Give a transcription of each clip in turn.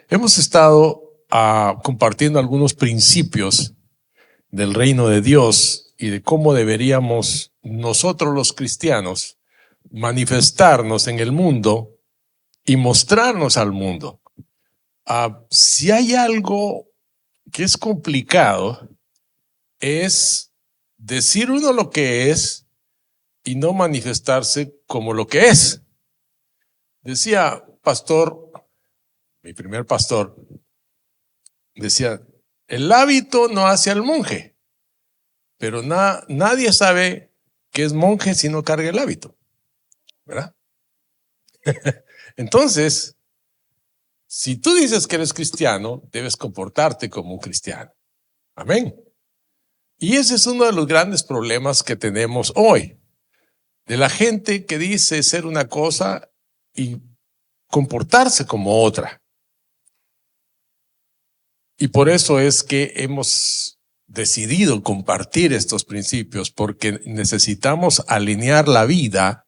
Hemos estado compartiendo algunos principios del reino de Dios y de cómo deberíamos nosotros los cristianos manifestarnos en el mundo y mostrarnos al mundo. Si hay algo que es complicado, es decir uno lo que es y no manifestarse como lo que es. Decía pastor, mi primer pastor, decía, el hábito no hace al monje, pero nadie sabe que es monje si no carga el hábito, ¿verdad? Entonces, si tú dices que eres cristiano, debes comportarte como un cristiano. Amén. Y ese es uno de los grandes problemas que tenemos hoy, de la gente que dice ser una cosa y comportarse como otra. Y por eso es que hemos decidido compartir estos principios, porque necesitamos alinear la vida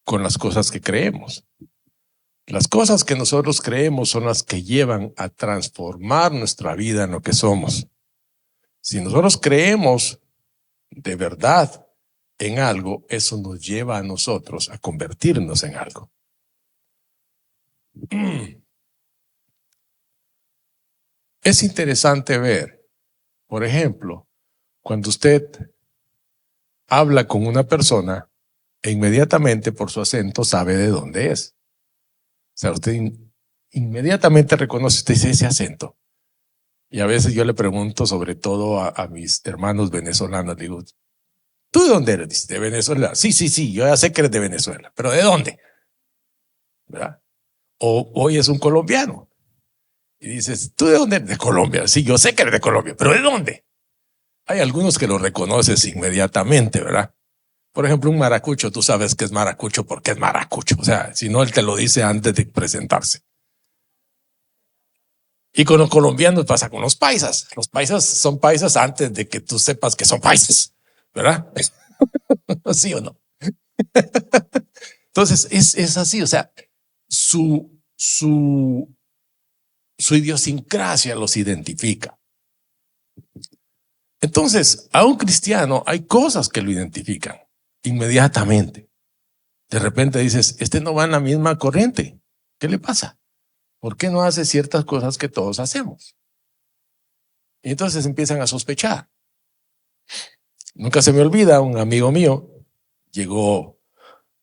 con las cosas que creemos. Las cosas que nosotros creemos son las que llevan a transformar nuestra vida en lo que somos. Si nosotros creemos de verdad en algo, eso nos lleva a nosotros a convertirnos en algo. Es interesante ver, por ejemplo, cuando usted habla con una persona e inmediatamente por su acento sabe de dónde es. O sea, usted inmediatamente reconoce usted ese acento. Y a veces yo le pregunto, sobre todo a mis hermanos venezolanos, digo, ¿tú de dónde eres? Dice, de Venezuela. Sí, yo ya sé que eres de Venezuela, pero ¿de dónde? ¿Verdad? O hoy es un colombiano. Y dices, ¿tú de dónde eres? De Colombia. Sí, yo sé que eres de Colombia, pero ¿de dónde? Hay algunos que lo reconoces inmediatamente, ¿verdad? Por ejemplo, un maracucho, tú sabes que es maracucho porque es maracucho. O sea, si no, él te lo dice antes de presentarse. Y con los colombianos pasa con los paisas. Los paisas son paisas antes de que tú sepas que son paisas, ¿verdad? ¿Sí o no? Entonces, es así, o sea, su idiosincrasia los identifica. Entonces, a un cristiano hay cosas que lo identifican inmediatamente. De repente dices, este no va en la misma corriente. ¿Qué le pasa? ¿Por qué no hace ciertas cosas que todos hacemos? Y entonces empiezan a sospechar. Nunca se me olvida, un amigo mío llegó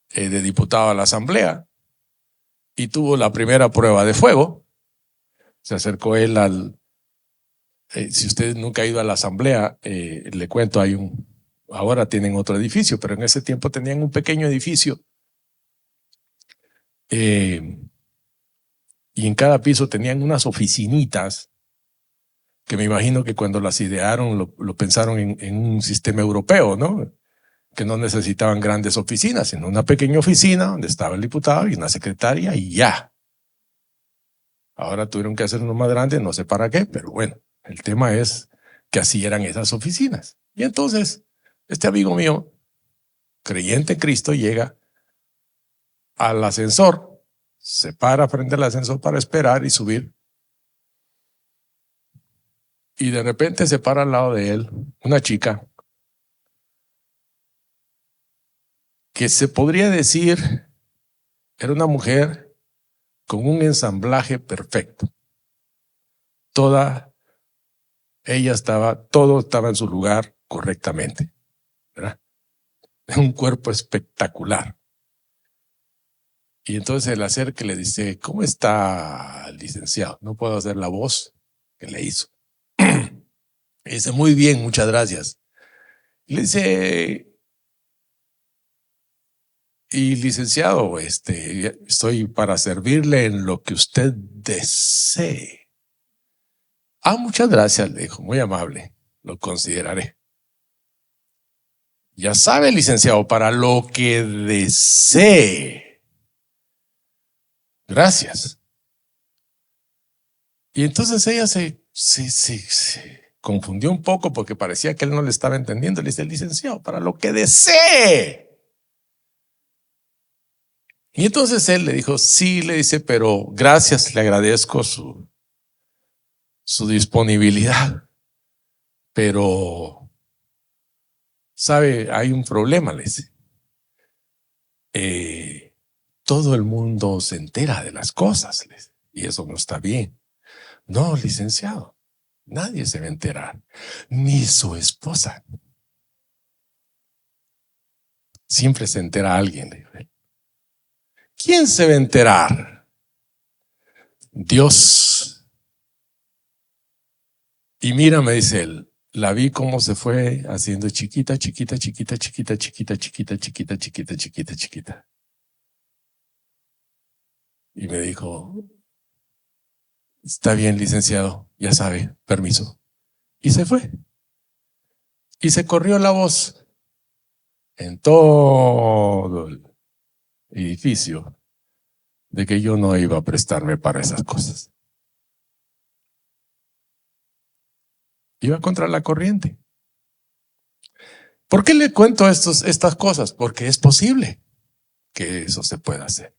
de diputado a la asamblea y tuvo la primera prueba de fuego. Se acercó él si usted nunca ha ido a la asamblea, le cuento, ahora tienen otro edificio, pero en ese tiempo tenían un pequeño edificio y en cada piso tenían unas oficinitas que me imagino que cuando las idearon lo pensaron en un sistema europeo, ¿no? Que no necesitaban grandes oficinas, sino una pequeña oficina donde estaba el diputado y una secretaria y ya. Ahora tuvieron que hacer uno más grande, no sé para qué, pero bueno, el tema es que así eran esas oficinas. Y entonces, este amigo mío, creyente en Cristo, llega al ascensor, se para frente al ascensor para esperar y subir. Y de repente se para al lado de él una chica que se podría decir era una mujer con un ensamblaje perfecto. Todo estaba en su lugar correctamente, ¿verdad? Un cuerpo espectacular. Y entonces él acerca y le dice, ¿cómo está, licenciado? No puedo hacer la voz que le hizo. Y dice, muy bien, muchas gracias. Y le dice, y licenciado, estoy para servirle en lo que usted desee. Muchas gracias, le dijo, muy amable, lo consideraré. Ya sabe, licenciado, para lo que desee. Gracias. Y entonces ella se confundió un poco porque parecía que él no le estaba entendiendo. Le dice, licenciado, para lo que desee. Y entonces él le dijo, sí, le dice, pero gracias, le agradezco su disponibilidad, pero, ¿sabe? Hay un problema, le dice. Todo el mundo se entera de las cosas, le dice, y eso no está bien. No, licenciado, nadie se va a enterar, ni su esposa. Siempre se entera alguien, le dijo él. ¿Quién se va a enterar? Dios. Y mira, me dice él, la vi cómo se fue haciendo chiquita, chiquita, chiquita, chiquita, chiquita, chiquita, chiquita, chiquita, chiquita, chiquita. Y me dijo, está bien, licenciado, ya sabe, permiso. Y se fue. Y se corrió la voz en todo el edificio de que yo no iba a prestarme para esas cosas. Iba contra la corriente. ¿Por qué le cuento estas cosas? Porque es posible que eso se pueda hacer.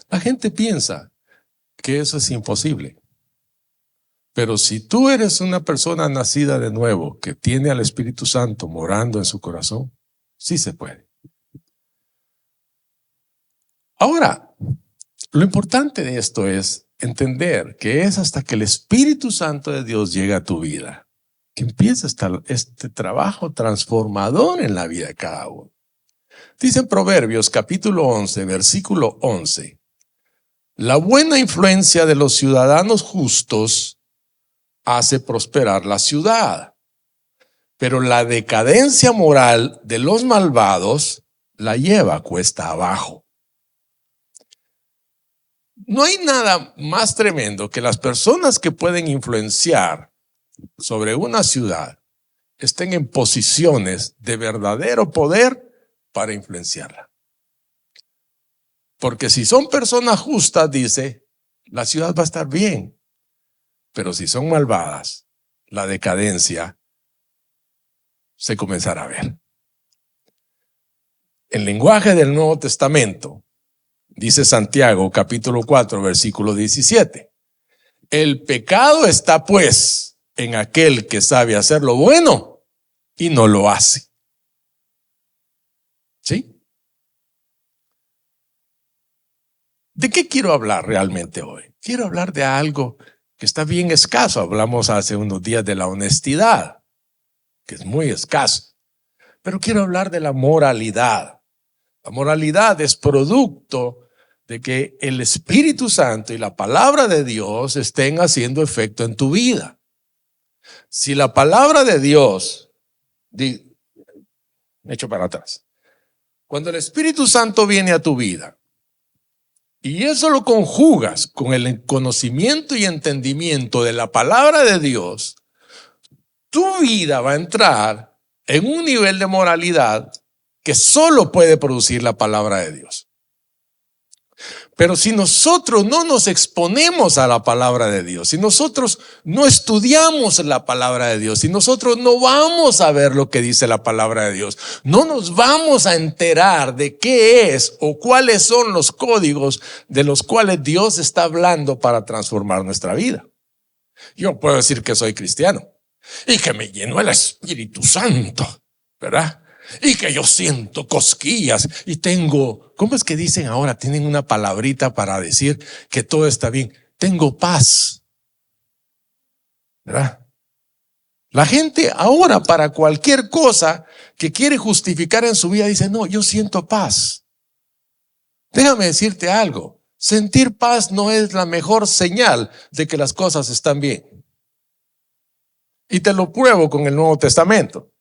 La gente piensa que eso es imposible. Pero si tú eres una persona nacida de nuevo, que tiene al Espíritu Santo morando en su corazón, sí se puede. Ahora, lo importante de esto es entender que es hasta que el Espíritu Santo de Dios llega a tu vida que empieza este trabajo transformador en la vida de cada uno. Dice en Proverbios capítulo 11, versículo 11, la buena influencia de los ciudadanos justos hace prosperar la ciudad, pero la decadencia moral de los malvados la lleva cuesta abajo. No hay nada más tremendo que las personas que pueden influenciar sobre una ciudad estén en posiciones de verdadero poder para influenciarla. Porque si son personas justas, dice, la ciudad va a estar bien. Pero si son malvadas, la decadencia se comenzará a ver. En lenguaje del Nuevo Testamento, dice Santiago capítulo 4, versículo 17, el pecado está pues en aquel que sabe hacer lo bueno y no lo hace. ¿Sí? ¿De qué quiero hablar realmente hoy? Quiero hablar de algo que está bien escaso. Hablamos hace unos días de la honestidad, que es muy escaso. Pero quiero hablar de la moralidad. La moralidad es producto de que el Espíritu Santo y la palabra de Dios estén haciendo efecto en tu vida. Si la palabra de Dios, me echo para atrás, cuando el Espíritu Santo viene a tu vida y eso lo conjugas con el conocimiento y entendimiento de la palabra de Dios, tu vida va a entrar en un nivel de moralidad que solo puede producir la palabra de Dios. Pero si nosotros no nos exponemos a la palabra de Dios, si nosotros no estudiamos la palabra de Dios, si nosotros no vamos a ver lo que dice la palabra de Dios, no nos vamos a enterar de qué es o cuáles son los códigos de los cuales Dios está hablando para transformar nuestra vida. Yo puedo decir que soy cristiano y que me llenó el Espíritu Santo, ¿verdad? Y que yo siento cosquillas y tengo, ¿cómo es que dicen ahora? Tienen una palabrita para decir que todo está bien. Tengo paz, ¿verdad? La gente ahora para cualquier cosa que quiere justificar en su vida dice, no, yo siento paz. Déjame decirte algo, sentir paz no es la mejor señal de que las cosas están bien. Y te lo pruebo con el Nuevo Testamento.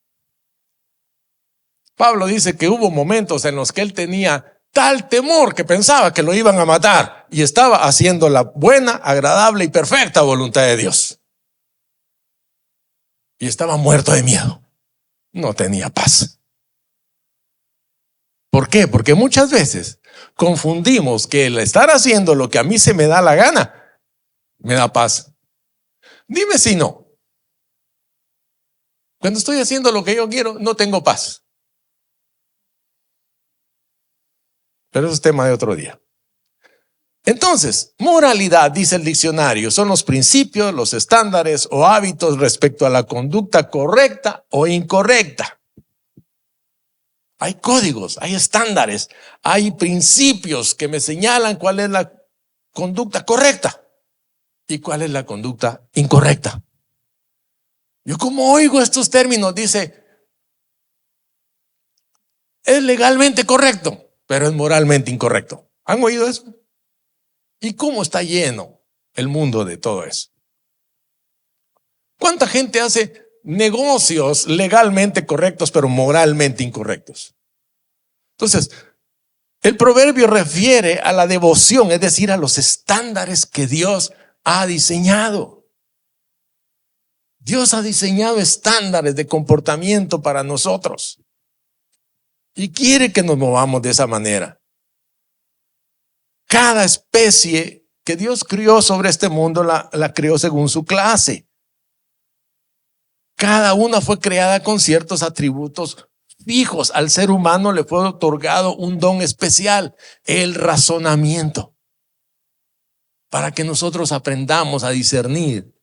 Pablo dice que hubo momentos en los que él tenía tal temor que pensaba que lo iban a matar y estaba haciendo la buena, agradable y perfecta voluntad de Dios. Y estaba muerto de miedo. No tenía paz. ¿Por qué? Porque muchas veces confundimos que el estar haciendo lo que a mí se me da la gana me da paz. Dime si no. Cuando estoy haciendo lo que yo quiero, no tengo paz. Pero eso es tema de otro día. Entonces, moralidad, dice el diccionario, son los principios, los estándares o hábitos respecto a la conducta correcta o incorrecta. Hay códigos, hay estándares, hay principios que me señalan cuál es la conducta correcta y cuál es la conducta incorrecta. Yo como oigo estos términos, dice, es legalmente correcto, pero es moralmente incorrecto. ¿Han oído eso? ¿Y cómo está lleno el mundo de todo eso? ¿Cuánta gente hace negocios legalmente correctos, pero moralmente incorrectos? Entonces, el proverbio refiere a la devoción, es decir, a los estándares que Dios ha diseñado. Dios ha diseñado estándares de comportamiento para nosotros y quiere que nos movamos de esa manera. Cada especie que Dios crió sobre este mundo la crió según su clase. Cada una fue creada con ciertos atributos fijos. Al ser humano le fue otorgado un don especial, el razonamiento, para que nosotros aprendamos a discernir,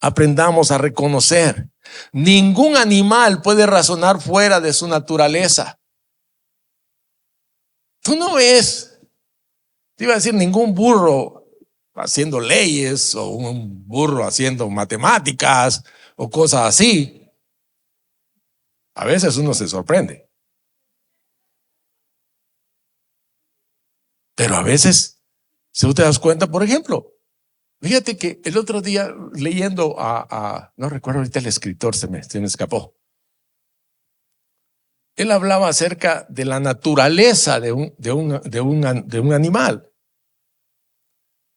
aprendamos a reconocer. Ningún animal puede razonar fuera de su naturaleza. Tú no ves, te iba a decir, ningún burro haciendo leyes o un burro haciendo matemáticas o cosas así. A veces uno se sorprende. Pero a veces, si tú te das cuenta, por ejemplo, fíjate que el otro día leyendo no recuerdo ahorita el escritor, se me escapó. Él hablaba acerca de la naturaleza de un animal.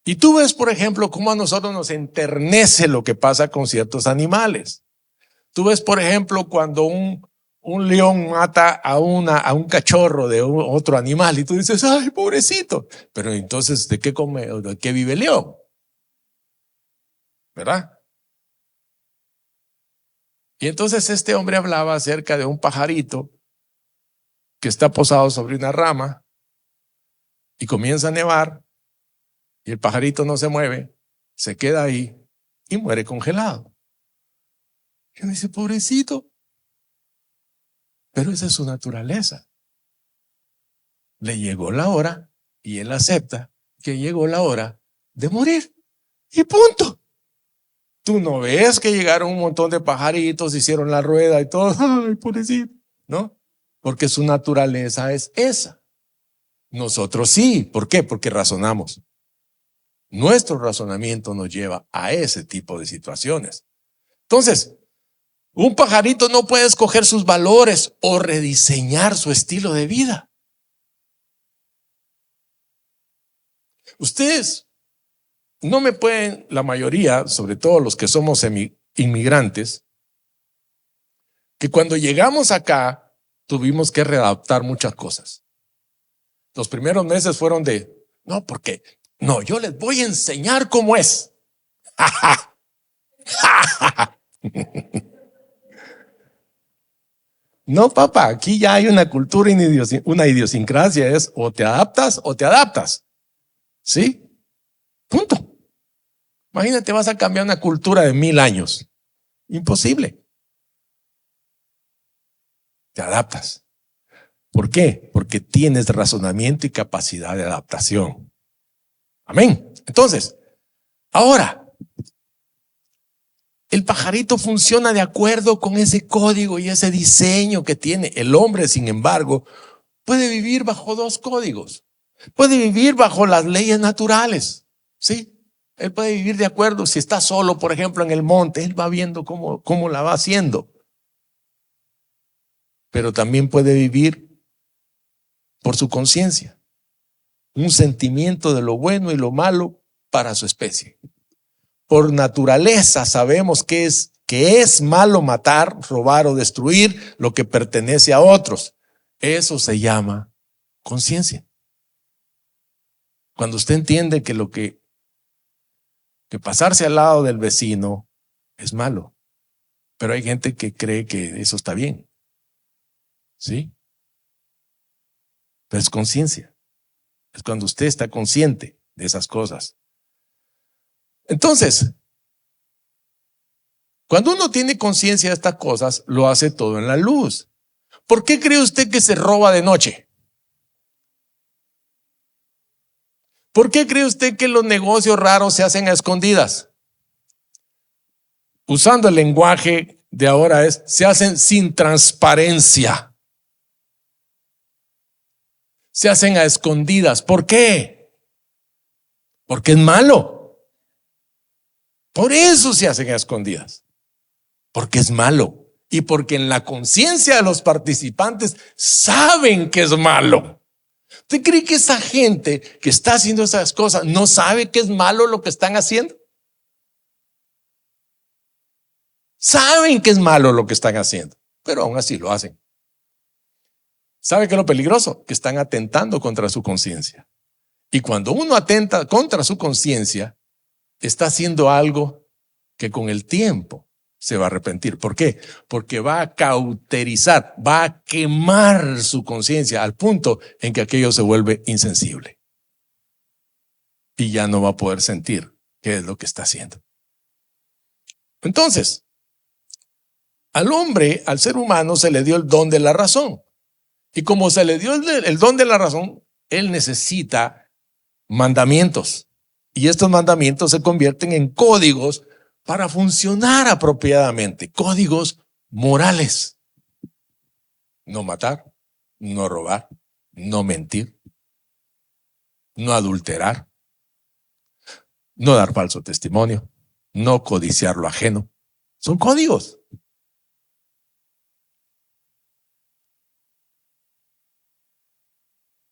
Y tú ves, por ejemplo, cómo a nosotros nos enternece lo que pasa con ciertos animales. Tú ves, por ejemplo, cuando un león mata a un cachorro de otro animal y tú dices, ay, pobrecito. Pero entonces, ¿de qué come? ¿De qué vive el león? ¿Verdad? Y entonces este hombre hablaba acerca de un pajarito que está posado sobre una rama y comienza a nevar y el pajarito no se mueve, se queda ahí y muere congelado. Y uno dice, pobrecito. Pero esa es su naturaleza. Le llegó la hora y él acepta que llegó la hora de morir. Y punto. Tú no ves que llegaron un montón de pajaritos, hicieron la rueda y todo. Ay, pobrecito. ¿No? Porque su naturaleza es esa. Nosotros sí. ¿Por qué? Porque razonamos. Nuestro razonamiento nos lleva a ese tipo de situaciones. Entonces, un pajarito no puede escoger sus valores o rediseñar su estilo de vida. Ustedes no me pueden, la mayoría, sobre todo los que somos inmigrantes, que cuando llegamos acá tuvimos que readaptar muchas cosas. Los primeros meses fueron no, porque, no, yo les voy a enseñar cómo es. No, papá, aquí ya hay una cultura, una idiosincrasia, es o te adaptas o te adaptas. ¿Sí? Punto. Imagínate, vas a cambiar una cultura de 1000 años. Imposible. Te adaptas. ¿Por qué? Porque tienes razonamiento y capacidad de adaptación. Amén. Entonces, ahora, el pajarito funciona de acuerdo con ese código y ese diseño que tiene. El hombre, sin embargo, puede vivir bajo dos códigos. Puede vivir bajo las leyes naturales. ¿Sí? Él puede vivir de acuerdo. Si está solo, por ejemplo, en el monte, él va viendo cómo la va haciendo. Pero también puede vivir por su conciencia. Un sentimiento de lo bueno y lo malo para su especie. Por naturaleza sabemos que es malo matar, robar o destruir lo que pertenece a otros. Eso se llama conciencia. Cuando usted entiende que pasarse al lado del vecino es malo, pero hay gente que cree que eso está bien. ¿Sí? Pero es conciencia. Es cuando usted está consciente de esas cosas. Entonces, cuando uno tiene conciencia de estas cosas, lo hace todo en la luz. ¿Por qué cree usted que se roba de noche? ¿Por qué cree usted que los negocios raros se hacen a escondidas? Usando el lenguaje de ahora se hacen sin transparencia. Se hacen a escondidas. ¿Por qué? Porque es malo. Por eso se hacen a escondidas. Porque es malo. Y porque en la conciencia de los participantes saben que es malo. ¿Usted cree que esa gente que está haciendo esas cosas no sabe que es malo lo que están haciendo? Saben que es malo lo que están haciendo, pero aún así lo hacen. ¿Sabe qué es lo peligroso? Que están atentando contra su conciencia. Y cuando uno atenta contra su conciencia, está haciendo algo que con el tiempo se va a arrepentir. ¿Por qué? Porque va a cauterizar, va a quemar su conciencia al punto en que aquello se vuelve insensible. Y ya no va a poder sentir qué es lo que está haciendo. Entonces, al hombre, al ser humano, se le dio el don de la razón. Y como se le dio el don de la razón, él necesita mandamientos. Y estos mandamientos se convierten en códigos para funcionar apropiadamente. Códigos morales. No matar, no robar, no mentir, no adulterar, no dar falso testimonio, no codiciar lo ajeno. Son códigos.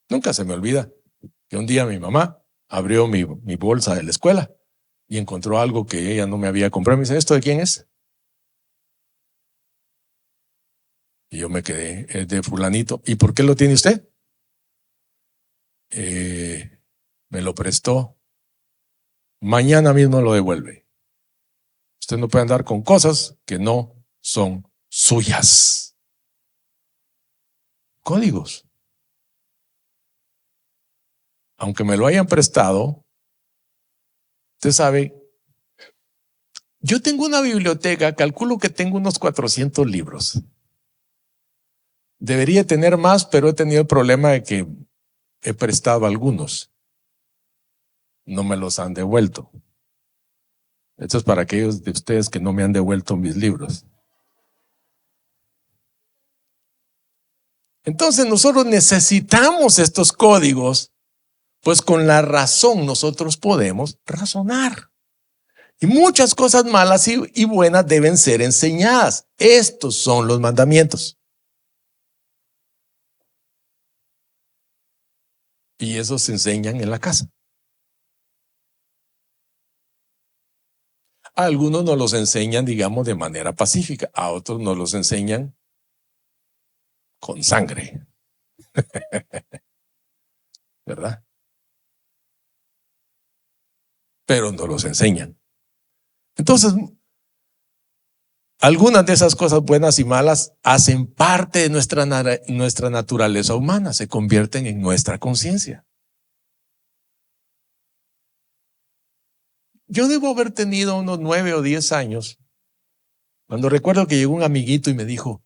Nunca se me olvida que un día mi mamá abrió mi bolsa de la escuela y encontró algo que ella no me había comprado. Me dice, ¿esto de quién es? Y yo me quedé, es de fulanito. ¿Y por qué lo tiene usted? Me lo prestó. Mañana mismo lo devuelve. Usted no puede andar con cosas que no son suyas. Códigos. Aunque me lo hayan prestado, usted sabe, yo tengo una biblioteca, calculo que tengo unos 400 libros. Debería tener más, pero he tenido el problema de que he prestado algunos. No me los han devuelto. Esto es para aquellos de ustedes que no me han devuelto mis libros. Entonces nosotros necesitamos estos códigos, pues con la razón nosotros podemos razonar. Y muchas cosas malas y buenas deben ser enseñadas. Estos son los mandamientos. Y esos se enseñan en la casa. A algunos nos los enseñan, digamos, de manera pacífica. A otros nos los enseñan con sangre. ¿Verdad? Pero nos los enseñan. Entonces, algunas de esas cosas buenas y malas hacen parte de nuestra naturaleza humana, se convierten en nuestra conciencia. Yo debo haber tenido unos 9 o 10 años, cuando recuerdo que llegó un amiguito y me dijo,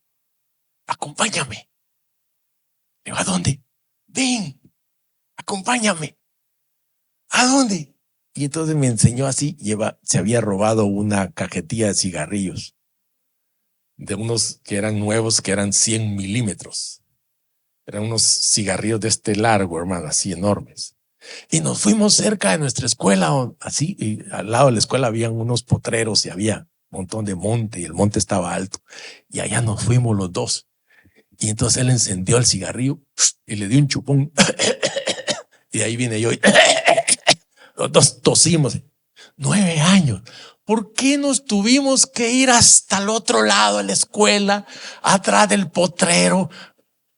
acompáñame. Digo, ¿a dónde? Ven, acompáñame. ¿A dónde? Y entonces me enseñó así, se había robado una cajetilla de cigarrillos, de unos que eran nuevos, que eran 100 milímetros. Eran unos cigarrillos de este largo, hermano, así enormes. Y nos fuimos cerca de nuestra escuela, así, y al lado de la escuela habían unos potreros y había un montón de monte, y el monte estaba alto. Y allá nos fuimos los dos. Y entonces él encendió el cigarrillo y le dio un chupón. Y ahí vine yo y los dos tosimos. 9 años. ¿Por qué nos tuvimos que ir hasta el otro lado de la escuela, atrás del potrero,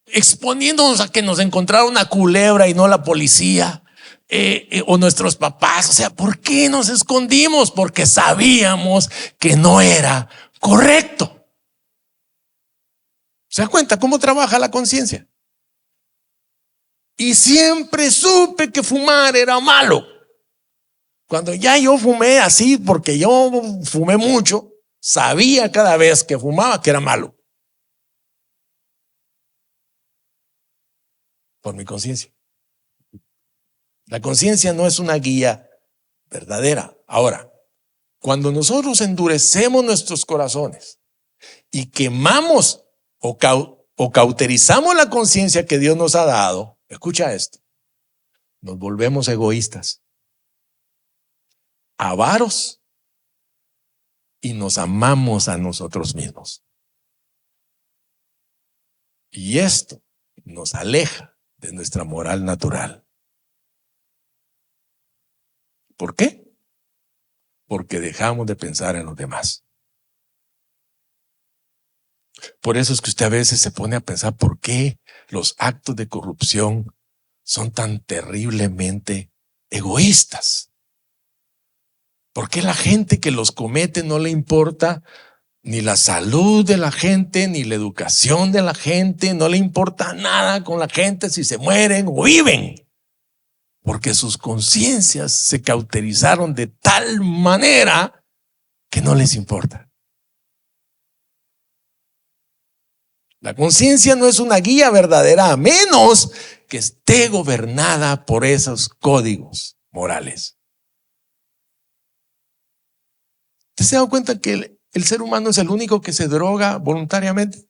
exponiéndonos a que nos encontrara una culebra y no la policía, o nuestros papás? O sea, ¿por qué nos escondimos? Porque sabíamos que no era correcto. ¿Se da cuenta cómo trabaja la conciencia? Y siempre supe que fumar era malo. Cuando ya yo fumé así, porque yo fumé mucho, sabía cada vez que fumaba que era malo. Por mi conciencia. La conciencia no es una guía verdadera. Ahora, cuando nosotros endurecemos nuestros corazones y quemamos o cauterizamos la conciencia que Dios nos ha dado, escucha esto, nos volvemos egoístas, avaros y nos amamos a nosotros mismos. Y esto nos aleja de nuestra moral natural. ¿Por qué? Porque dejamos de pensar en los demás. Por eso es que usted a veces se pone a pensar por qué los actos de corrupción son tan terriblemente egoístas. ¿Por qué la gente que los comete no le importa ni la salud de la gente, ni la educación de la gente? No le importa nada con la gente si se mueren o viven. Porque sus conciencias se cauterizaron de tal manera que no les importa. La conciencia no es una guía verdadera a menos que esté gobernada por esos códigos morales. ¿Usted se ha dado cuenta que el ser humano es el único que se droga voluntariamente?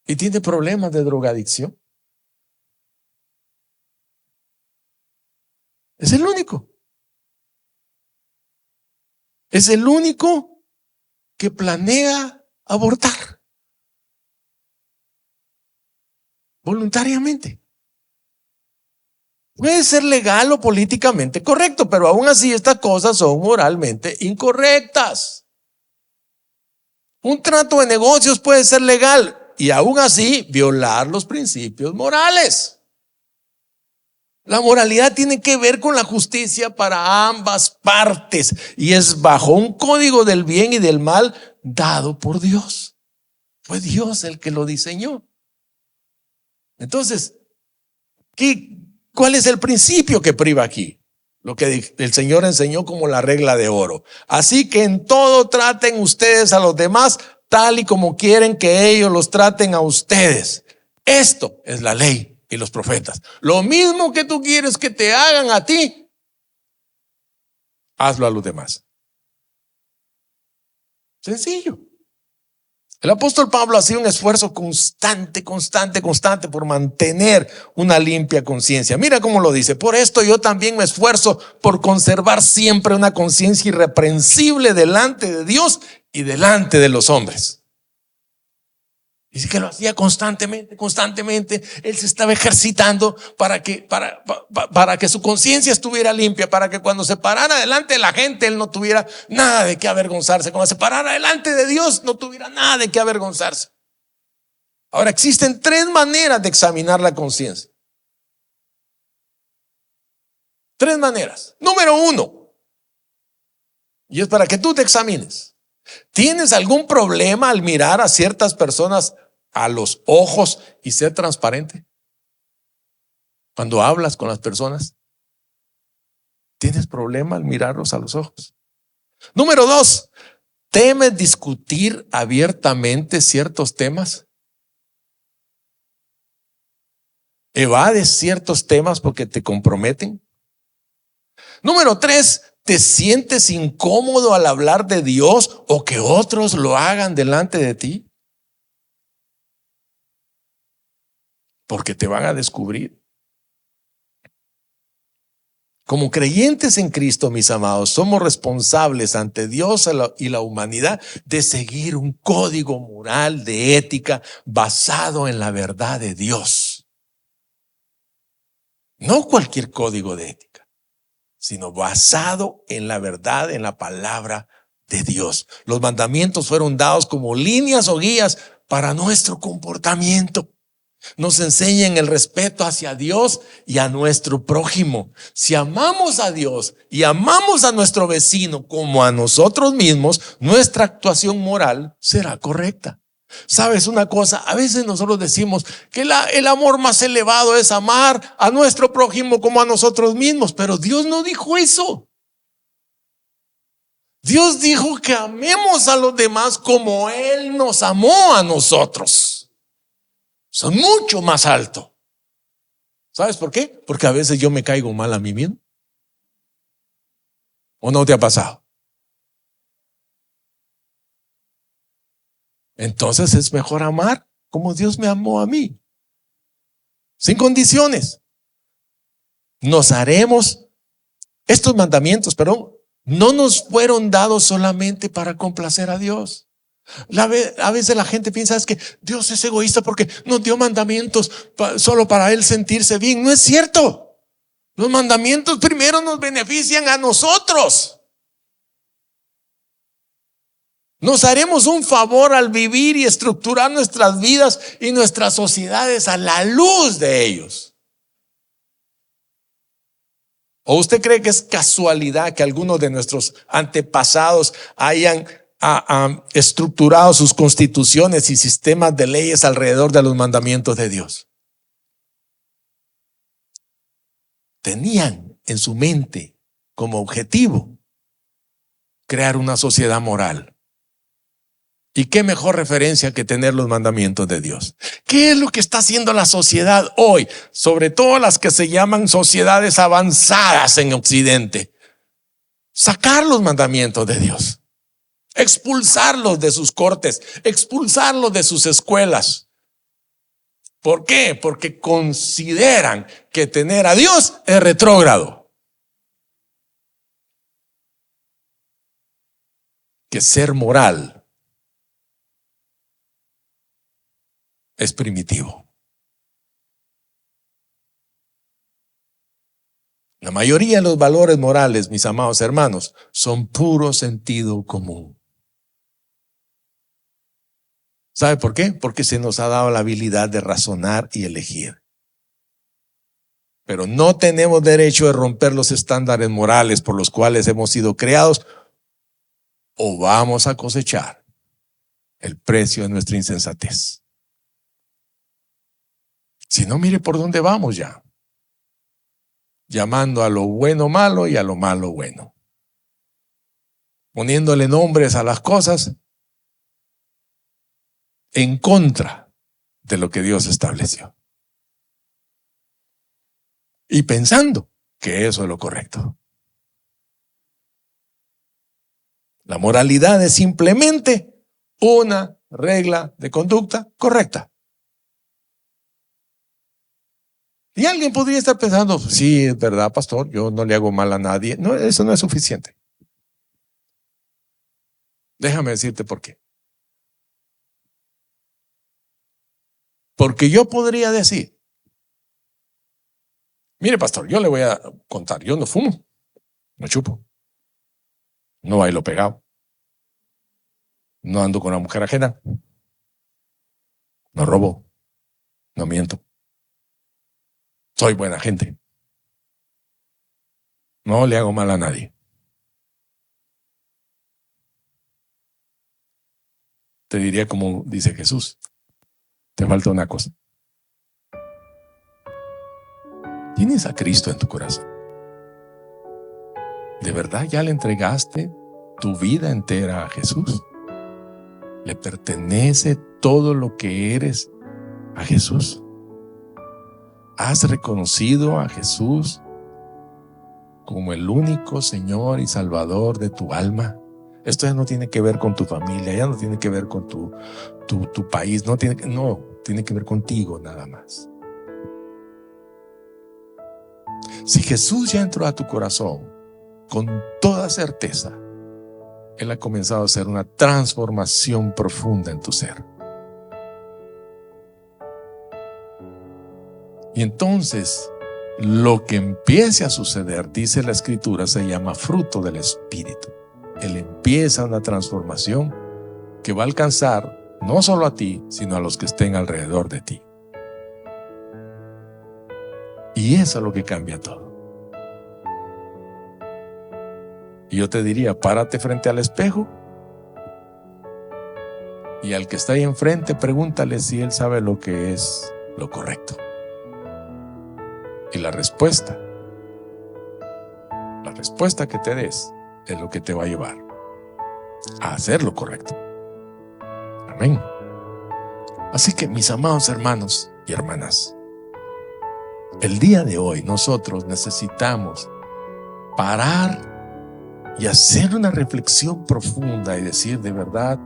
Y tiene problemas de drogadicción. Es el único. Es el único que planea abortar. Voluntariamente. Puede ser legal o políticamente correcto, pero aún así estas cosas son moralmente incorrectas. Un trato de negocios puede ser legal y aún así violar los principios morales. La moralidad tiene que ver con la justicia para ambas partes y es bajo un código del bien y del mal dado por Dios. Fue Dios el que lo diseñó. Entonces, ¿cuál es el principio que priva aquí? Lo que el Señor enseñó como la regla de oro. Así que en todo traten ustedes a los demás tal y como quieren que ellos los traten a ustedes. Esto es la ley y los profetas. Lo mismo que tú quieres que te hagan a ti, hazlo a los demás. Sencillo. El apóstol Pablo hacía un esfuerzo constante por mantener una limpia conciencia. Mira cómo lo dice: por esto yo también me esfuerzo por conservar siempre una conciencia irreprensible delante de Dios y delante de los hombres. Dice que lo hacía constantemente. Él se estaba ejercitando para que su conciencia estuviera limpia, para que cuando se parara delante de la gente, él no tuviera nada de qué avergonzarse. Cuando se parara delante de Dios, no tuviera nada de qué avergonzarse. Ahora, existen 3 maneras de examinar la conciencia. 3 maneras. Número 1, y es para que tú te examines. ¿Tienes algún problema al mirar a ciertas personas a los ojos y ser transparente? Cuando hablas con las personas, ¿tienes problema al mirarlos a los ojos? Número 2, ¿temes discutir abiertamente ciertos temas? ¿Evades ciertos temas porque te comprometen? Número 3, ¿te sientes incómodo al hablar de Dios o que otros lo hagan delante de ti? Porque te van a descubrir. Como creyentes en Cristo, mis amados, somos responsables ante Dios y la humanidad de seguir un código moral de ética basado en la verdad de Dios. No cualquier código de ética, sino basado en la verdad, en la palabra de Dios. Los mandamientos fueron dados como líneas o guías para nuestro comportamiento. Nos enseñan el respeto hacia Dios y a nuestro prójimo. Si amamos a Dios y amamos a nuestro vecino como a nosotros mismos, nuestra actuación moral será correcta. ¿Sabes una cosa? A veces nosotros decimos que el amor más elevado es amar a nuestro prójimo como a nosotros mismos, pero Dios no dijo eso. Dios dijo que amemos a los demás como Él nos amó a nosotros. Son mucho más alto. ¿Sabes por qué? Porque a veces yo me caigo mal a mí mismo. ¿O no te ha pasado? Entonces es mejor amar como Dios me amó a mí. Sin condiciones. Nos haremos estos mandamientos, perdón, no nos fueron dados solamente para complacer a Dios. A veces la gente piensa es que Dios es egoísta porque nos dio mandamientos solo para Él sentirse bien. No es cierto. Los mandamientos primero nos benefician a nosotros. Nos haremos un favor al vivir y estructurar nuestras vidas y nuestras sociedades a la luz de ellos. ¿O usted cree que es casualidad que algunos de nuestros antepasados hayan estructurado sus constituciones y sistemas de leyes alrededor de los mandamientos de Dios? Tenían en su mente como objetivo crear una sociedad moral. ¿Y qué mejor referencia que tener los mandamientos de Dios? ¿Qué es lo que está haciendo la sociedad hoy? Sobre todo las que se llaman sociedades avanzadas en Occidente. Sacar los mandamientos de Dios. Expulsarlos de sus cortes. Expulsarlos de sus escuelas. ¿Por qué? Porque consideran que tener a Dios es retrógrado. Que ser moral es primitivo. La mayoría de los valores morales, mis amados hermanos, son puro sentido común. ¿Sabe por qué? Porque se nos ha dado la habilidad de razonar y elegir. Pero no tenemos derecho de romper los estándares morales por los cuales hemos sido creados, o vamos a cosechar el precio de nuestra insensatez. Si no, mire por dónde vamos ya. Llamando a lo bueno malo y a lo malo bueno. Poniéndole nombres a las cosas en contra de lo que Dios estableció. Y pensando que eso es lo correcto. La moralidad es simplemente una regla de conducta correcta. Y alguien podría estar pensando, sí, es verdad, pastor, yo no le hago mal a nadie. No, eso no es suficiente. Déjame decirte por qué. Porque yo podría decir, mire, pastor, yo le voy a contar, yo no fumo, no chupo, no bailo pegado, no ando con una mujer ajena, no robo, no miento, soy buena gente, no le hago mal a nadie. Te diría como dice Jesús, te falta una cosa. ¿Tienes a Cristo en tu corazón? ¿De verdad ya le entregaste tu vida entera a Jesús? ¿Le pertenece todo lo que eres a Jesús? ¿Has reconocido a Jesús como el único Señor y Salvador de tu alma? Esto ya no tiene que ver con tu familia, ya no tiene que ver con tu país, tiene que ver contigo nada más. Si Jesús ya entró a tu corazón, con toda certeza, Él ha comenzado a hacer una transformación profunda en tu ser. Y entonces, lo que empiece a suceder, dice la Escritura, se llama fruto del Espíritu. Él empieza una transformación que va a alcanzar no solo a ti, sino a los que estén alrededor de ti. Y eso es lo que cambia todo. Y yo te diría, párate frente al espejo y Y al que está ahí enfrente, pregúntale si él sabe lo que es lo correcto. Y la respuesta que te des es lo que te va a llevar a hacer lo correcto. Amén. Así que, mis amados hermanos y hermanas, el día de hoy nosotros necesitamos parar y hacer una reflexión profunda y decir, de verdad,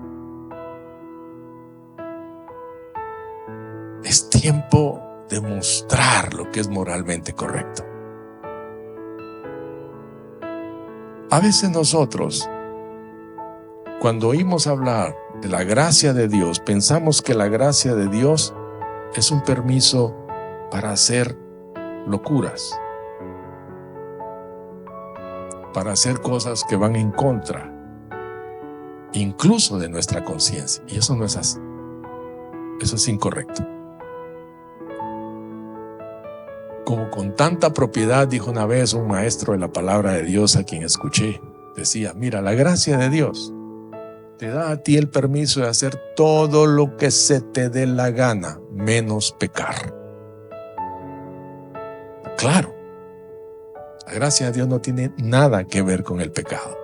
es tiempo de mostrar lo que es moralmente correcto. A veces nosotros, cuando oímos hablar de la gracia de Dios, pensamos que la gracia de Dios es un permiso para hacer locuras, para hacer cosas que van en contra, incluso de nuestra conciencia. Y eso no es así. Eso es incorrecto. Como con tanta propiedad dijo una vez un maestro de la palabra de Dios a quien escuché, decía, mira, la gracia de Dios te da a ti el permiso de hacer todo lo que se te dé la gana, menos pecar. Claro, la gracia de Dios no tiene nada que ver con el pecado.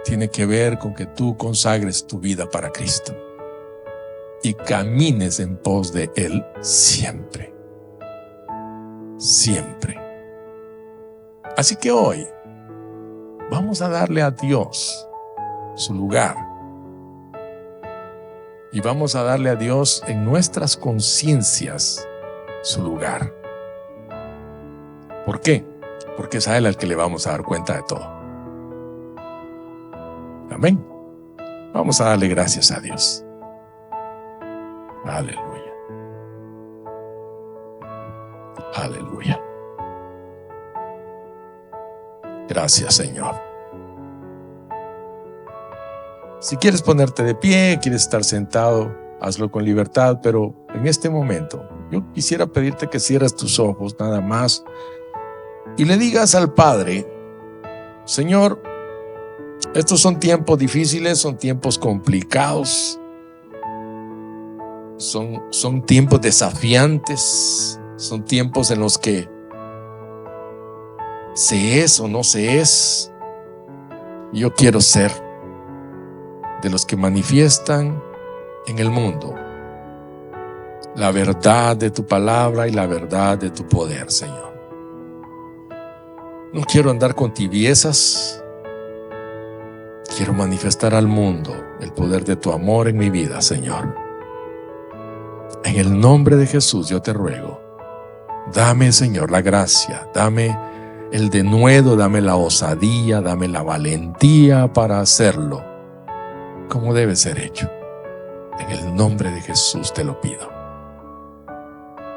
Tiene que ver con que tú consagres tu vida para Cristo y camines en pos de Él siempre. Siempre. Así que hoy vamos a darle a Dios su lugar y vamos a darle a Dios en nuestras conciencias su lugar. ¿Por qué? Porque es a Él al que le vamos a dar cuenta de todo. Amén. Vamos a darle gracias a Dios. Aleluya. Aleluya. Gracias, Señor. Si quieres ponerte de pie, quieres estar sentado, hazlo con libertad, pero en este momento yo quisiera pedirte que cierres tus ojos nada más y le digas al Padre, Señor, estos son tiempos difíciles, son tiempos complicados, son tiempos desafiantes. Son tiempos en los que se es o no se es. Yo quiero ser de los que manifiestan en el mundo la verdad de tu palabra y la verdad de tu poder, Señor. No quiero andar con tibiezas. Quiero manifestar al mundo el poder de tu amor en mi vida, Señor. En el nombre de Jesús yo te ruego. Dame, Señor, la gracia, dame el denuedo, dame la osadía, dame la valentía para hacerlo como debe ser hecho. En el nombre de Jesús te lo pido.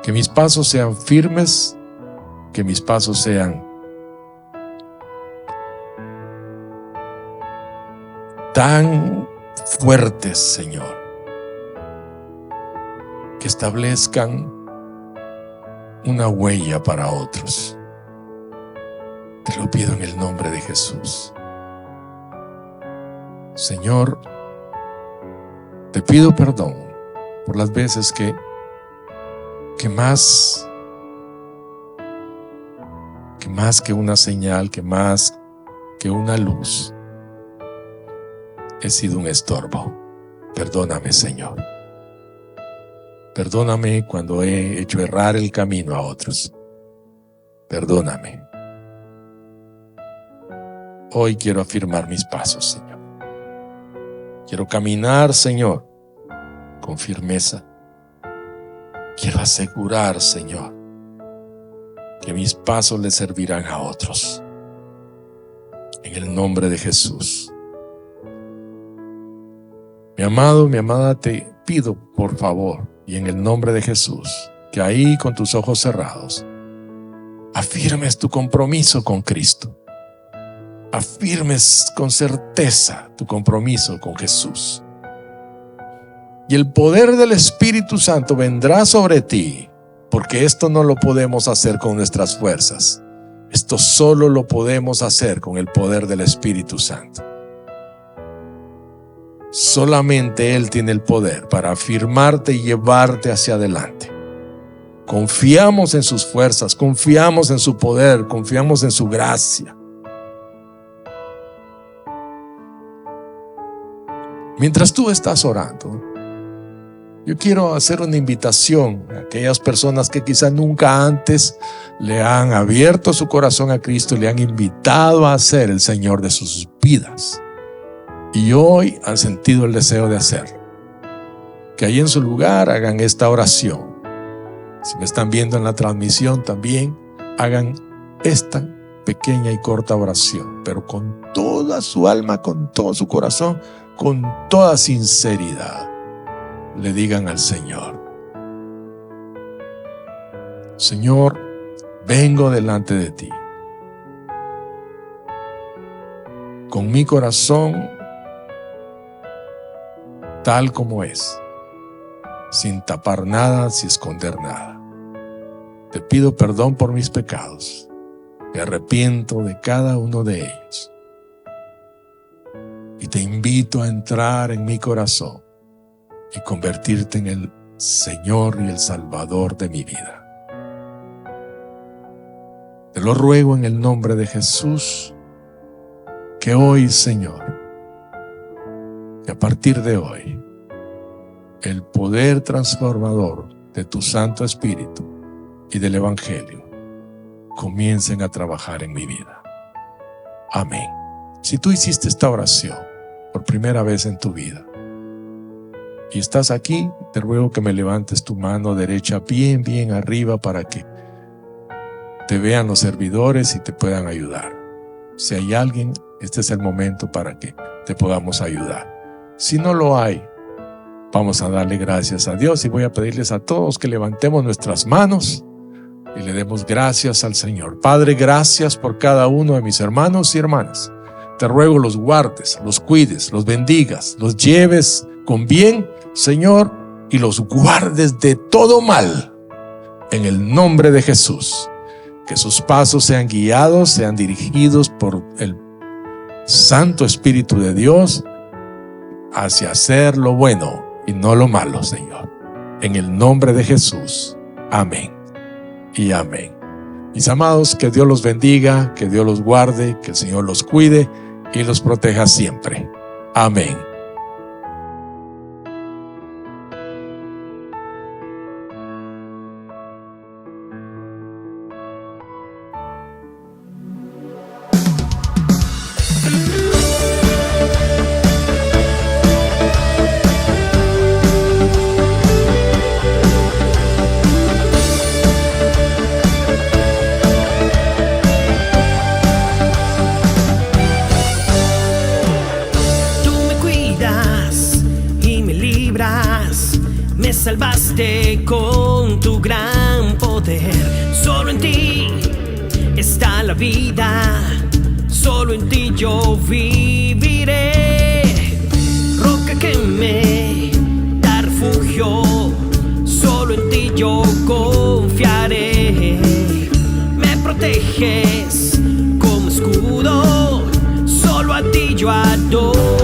Que mis pasos sean firmes, que mis pasos sean tan fuertes, Señor, que establezcan una huella para otros. Te lo pido en el nombre de Jesús. Señor, te pido perdón por las veces que más que una señal, que más que una luz, he sido un estorbo. Perdóname, Señor. Perdóname cuando he hecho errar el camino a otros. Perdóname. Hoy quiero afirmar mis pasos, Señor. Quiero caminar, Señor, con firmeza. Quiero asegurar, Señor, que mis pasos le servirán a otros. En el nombre de Jesús. Mi amado, mi amada, te pido, por favor, y en el nombre de Jesús, que ahí con tus ojos cerrados, afirmes tu compromiso con Cristo. Afirmes con certeza tu compromiso con Jesús. Y el poder del Espíritu Santo vendrá sobre ti, porque esto no lo podemos hacer con nuestras fuerzas. Esto solo lo podemos hacer con el poder del Espíritu Santo. Solamente Él tiene el poder para afirmarte y llevarte hacia adelante. Confiamos en sus fuerzas, confiamos en su poder, confiamos en su gracia. Mientras tú estás orando, yo quiero hacer una invitación a aquellas personas que quizás nunca antes le han abierto su corazón a Cristo, le han invitado a ser el Señor de sus vidas. Y hoy han sentido el deseo de hacerlo. Que ahí en su lugar hagan esta oración. Si me están viendo en la transmisión también, hagan esta pequeña y corta oración, pero con toda su alma, con todo su corazón, con toda sinceridad. Le digan al Señor: Señor, vengo delante de ti. Con mi corazón tal como es, sin tapar nada, sin esconder nada. Te pido perdón por mis pecados. Me arrepiento de cada uno de ellos. Y te invito a entrar en mi corazón y convertirte en el Señor y el Salvador de mi vida. Te lo ruego en el nombre de Jesús, que hoy, Señor, que a partir de hoy, el poder transformador de tu Santo Espíritu y del Evangelio comiencen a trabajar en mi vida. Amén. Si tú hiciste esta oración por primera vez en tu vida y estás aquí, te ruego que me levantes tu mano derecha bien arriba para que te vean los servidores y te puedan ayudar. Si hay alguien, este es el momento para que te podamos ayudar. Si no lo hay, vamos a darle gracias a Dios y voy a pedirles a todos que levantemos nuestras manos y le demos gracias al Señor. Padre, gracias por cada uno de mis hermanos y hermanas. Te ruego los guardes, los cuides, los bendigas, los lleves con bien, Señor, y los guardes de todo mal. En el nombre de Jesús, que sus pasos sean guiados, sean dirigidos por el Santo Espíritu de Dios hacia hacer lo bueno y no lo malo, Señor. En el nombre de Jesús. Amén y amén. Mis amados, que Dios los bendiga, que Dios los guarde, que el Señor los cuide y los proteja siempre. Amén. Me salvaste con tu gran poder. Solo en ti está la vida, solo en ti yo viviré. Roca que me da refugio, solo en ti yo confiaré. Me proteges como escudo, solo a ti yo adoro.